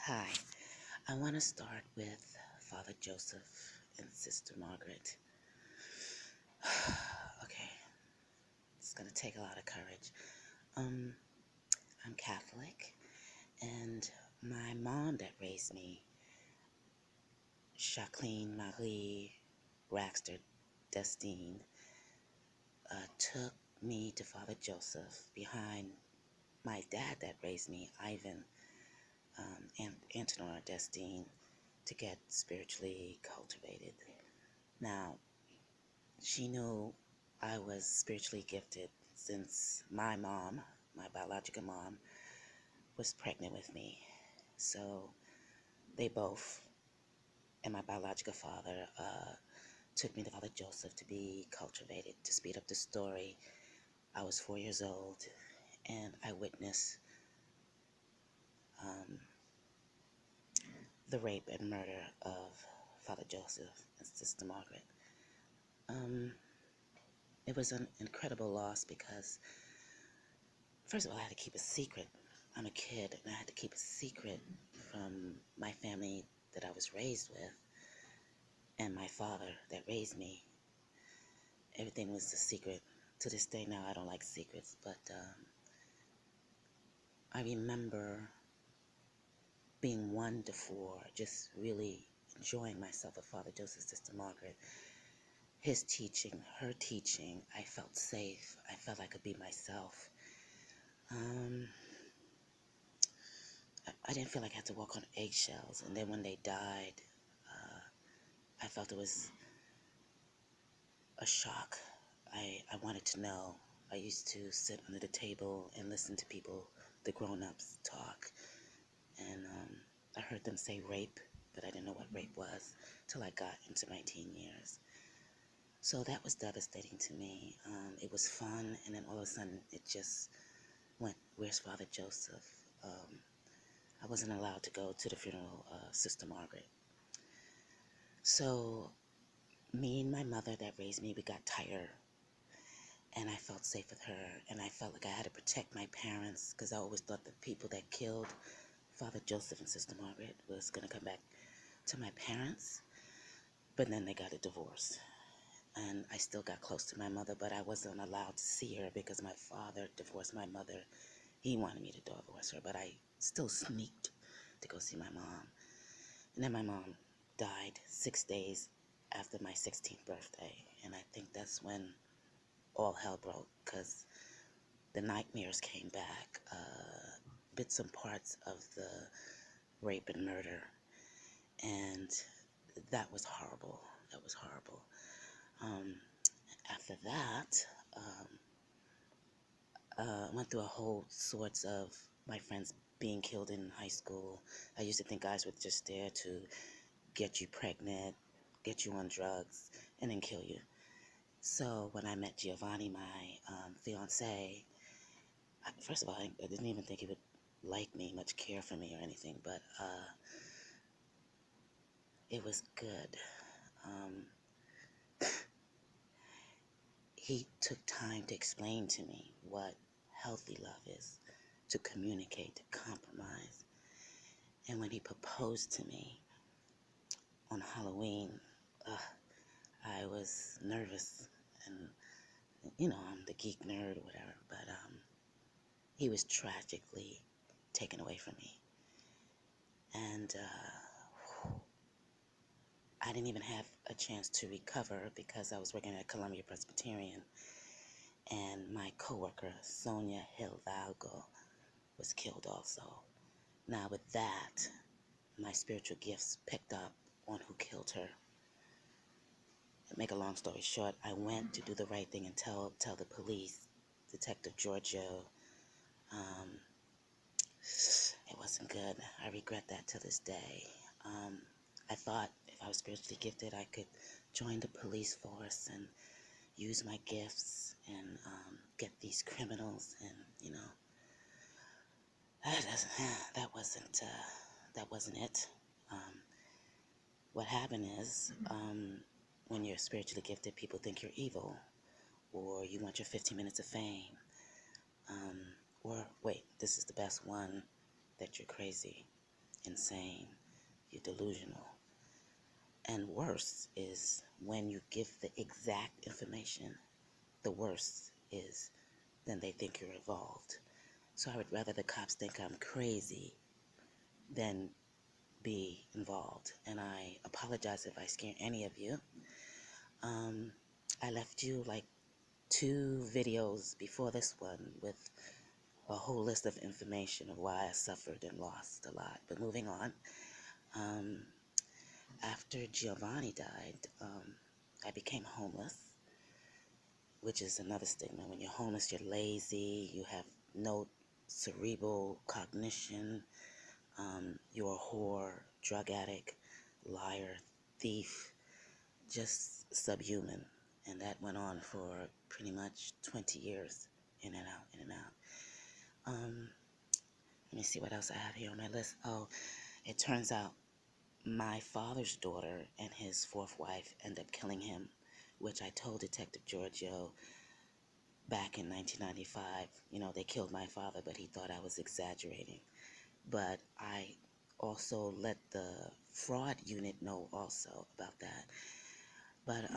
Hi, I want to start with Father Joseph and Sister Margaret. Okay, it's going to take a lot of courage. Um, I'm Catholic, and my mom that raised me, Jacqueline Marie Raxter Destine, took me to Father Joseph behind my dad that raised me, Ivan and Antonora Destine, to get spiritually cultivated. Now, she knew I was spiritually gifted since my mom, my biological mom, was pregnant with me. So they both, and my biological father, took me to Father Joseph to be cultivated. To speed up the story, I was 4 years old and I witnessed um, the rape and murder of Father Joseph and Sister Margaret. Um, it was an incredible loss because, first of all, I had to keep a secret. I'm a kid and I had to keep a secret from my family that I was raised with and my father that raised me. Everything was a secret. To this day now, I don't like secrets, but I remember being 1 to 4, just really enjoying myself with Father Joseph, Sister Margaret. His teaching, her teaching, I felt safe. I felt I could be myself. I didn't feel like I had to walk on eggshells. And then when they died, I felt it was a shock. I wanted to know. I used to sit under the table and listen to people, the grown-ups, talk. And I heard them say rape, but I didn't know what rape was till I got into my teen years. So that was devastating to me. It was fun, and then all of a sudden it just went, where's Father Joseph? I wasn't allowed to go to the funeral of Sister Margaret. So me and my mother that raised me, we got tired, and I felt safe with her, and I felt like I had to protect my parents because I always thought the people that killed Father Joseph and Sister Margaret was going to come back to my parents, but then they got a divorce. And I still got close to my mother, but I wasn't allowed to see her because my father divorced my mother. He wanted me to divorce her, but I still sneaked to go see my mom. And then my mom died 6 days after my 16th birthday. And I think that's when all hell broke because the nightmares came back, bits and parts of the rape and murder. And that was horrible. That was horrible. After that, went through a whole sorts of my friends being killed in high school. I used to think guys were just there to get you pregnant, get you on drugs, and then kill you. So when I met Giovanni, my fiance, first of all, I didn't even think he would like me, much care for me or anything, but it was good. He took time to explain to me what healthy love is, to communicate, to compromise. And when he proposed to me on Halloween, I was nervous, and I'm the geek nerd or whatever, but he was tragically taken away from me. And I didn't even have a chance to recover because I was working at Columbia Presbyterian, and my coworker, Sonia Hidalgo, was killed also. Now with that, my spiritual gifts picked up on who killed her. To make a long story short, I went to do the right thing and tell the police, Detective Giorgio. It wasn't good. I regret that to this day. I thought if I was spiritually gifted, I could join the police force and use my gifts and get these criminals, and that wasn't it. What happened is, when you're spiritually gifted, people think you're evil, or you want your 15 minutes of fame, or wait, this is the best one, that you're crazy. insane, you're delusional. And worse is when you give the exact information, the worse is then they think you're evolved. So I would rather the cops think I'm crazy than be involved. And I apologize if I scare any of you. I left you like 2 videos before this one with a whole list of information of why I suffered and lost a lot. But moving on, after Giovanni died, I became homeless, which is another stigma. When you're homeless, you're lazy, you have no cerebral cognition, you're a whore, drug addict, liar, thief, just subhuman. And that went on for pretty much 20 years, in and out, in and out. Let me see what else I have here on my list. Oh, it turns out my father's daughter and his fourth wife ended up killing him, which I told Detective Giorgio back in 1995. You know, they killed my father, but he thought I was exaggerating. But I also let the fraud unit know also about that. But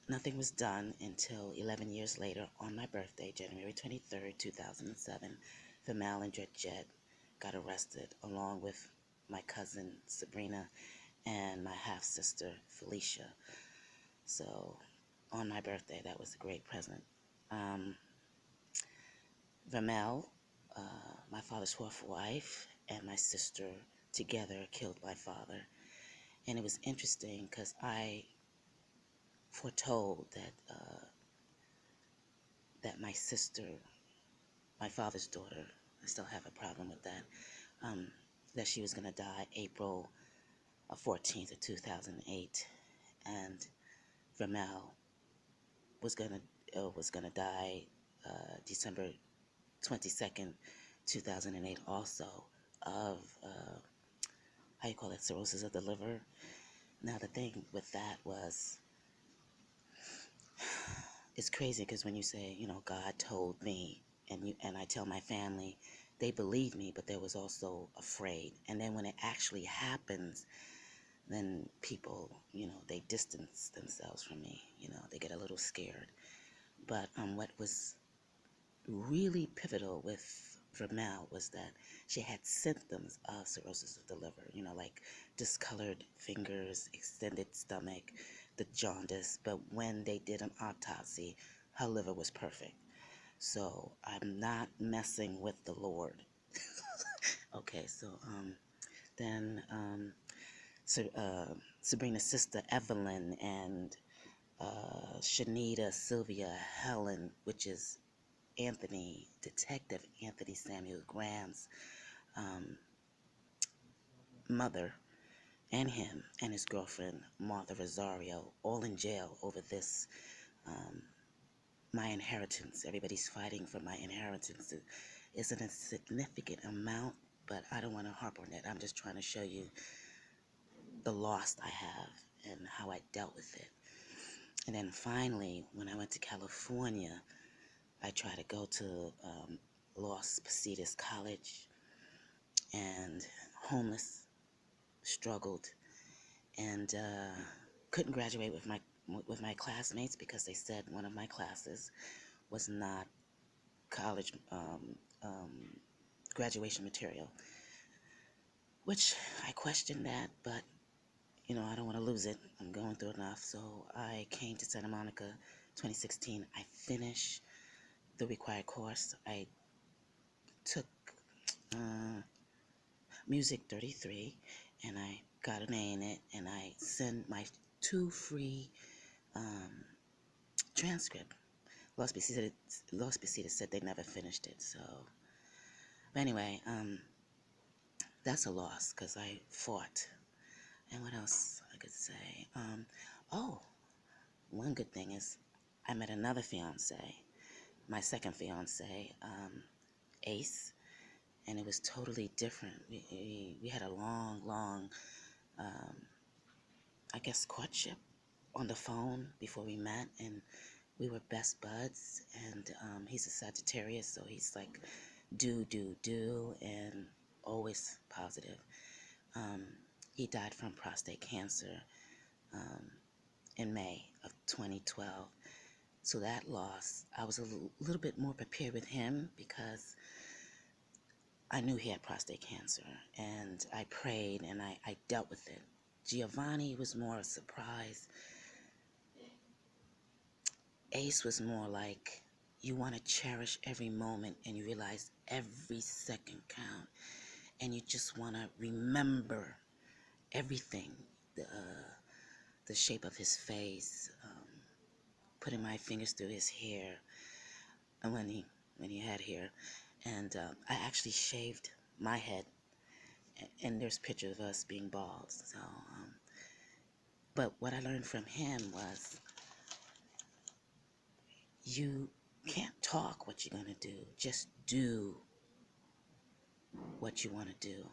nothing was done until 11 years later on my birthday, January 23rd, 2007. Oriphael and Jet got arrested along with my cousin Sabrina and my half-sister Felicia. So on my birthday, that was a great present. Oriphael, my father's fourth wife, and my sister together killed my father. And it was interesting because I foretold that my sister, my father's daughter, I still have a problem with that, that she was going to die April 14th of 2008, and Oriphael was gonna die December 22nd, 2008, also of how you call it, cirrhosis of the liver. Now the thing with that was, it's crazy because when you say, you know, God told me, and I tell my family, they believe me, but there was also afraid. And then when it actually happens, then people, you know, they distance themselves from me. You know, they get a little scared. But what was really pivotal with Oriphael was that she had symptoms of cirrhosis of the liver, you know, like discolored fingers, extended stomach, the jaundice. But when they did an autopsy, her liver was perfect. So I'm not messing with the Lord. Okay, so then Sabrina's sister Evelyn and Shanita, Sylvia, Helen, which is Detective Anthony Samuel Graham's mother, and him and his girlfriend Martha Rosario, all in jail over this, my inheritance. Everybody's fighting for my inheritance. It isn't a significant amount, but I don't want to harp on that. I'm just trying to show you the loss I have and how I dealt with it. And then finally, when I went to California, I tried to go to Los Positas College, and homeless, struggled, and couldn't graduate with my classmates because they said one of my classes was not college graduation material, which I questioned that, but you know, I don't want to lose it. I'm going through enough. So I came to Santa Monica 2016. I finished the required course. I took Music 33, and I got an A in it, and I sent my 2 free transcript. Los Positas said they never finished it, so. But anyway, that's a loss, because I fought. And what else I could say? Oh, one good thing is I met another fiance, my second fiance, Ace, and it was totally different. We had a long, I guess, courtship on the phone before we met, and we were best buds. And he's a Sagittarius, so he's like do, and always positive. Um, he died from prostate cancer um, in May of 2012. So that loss, I was a little bit more prepared with him because I knew he had prostate cancer, and I prayed and I dealt with it. Giovanni was more a surprise. Ace was more like you want to cherish every moment and you realize every second count, and you just want to remember everything, the shape of his face, putting my fingers through his hair, and when he had hair, and I actually shaved my head, and there's pictures of us being bald. So, but what I learned from him was you can't talk what you're gonna do, just do what you want to do.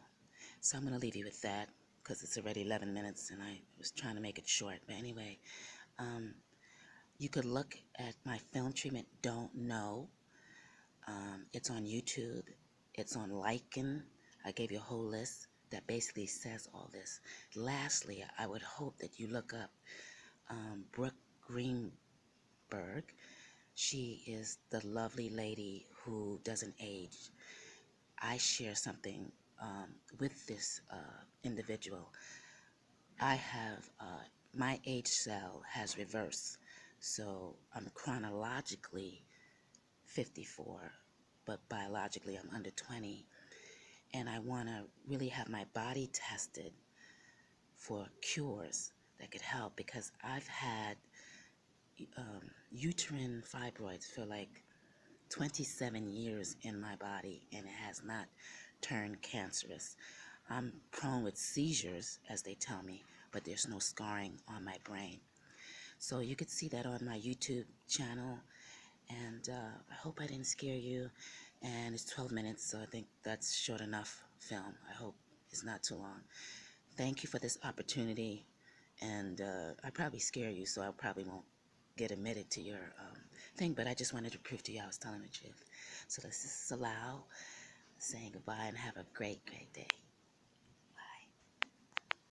So I'm gonna leave you with that because it's already 11 minutes, and I was trying to make it short. But anyway, um, you could look at my film treatment, Don't Know. It's on YouTube. It's on Lycan. I gave you a whole list that basically says all this. Lastly, I would hope that you look up Brooke Greenberg. She is the lovely lady who doesn't age. I share something with this individual. I have, my age cell has reversed. So I'm chronologically 54, but biologically I'm under 20. And I want to really have my body tested for cures that could help, because I've had uterine fibroids for like 27 years in my body, and it has not turned cancerous. I'm prone with seizures, as they tell me, but there's no scarring on my brain. So you could see that on my YouTube channel, and I hope I didn't scare you. And it's 12 minutes, so I think that's short enough film. I hope it's not too long. Thank you for this opportunity, and I probably scare you, so I probably won't get admitted to your thing, but I just wanted to prove to you I was telling the truth. So this is Salau saying goodbye, and have a great, great day.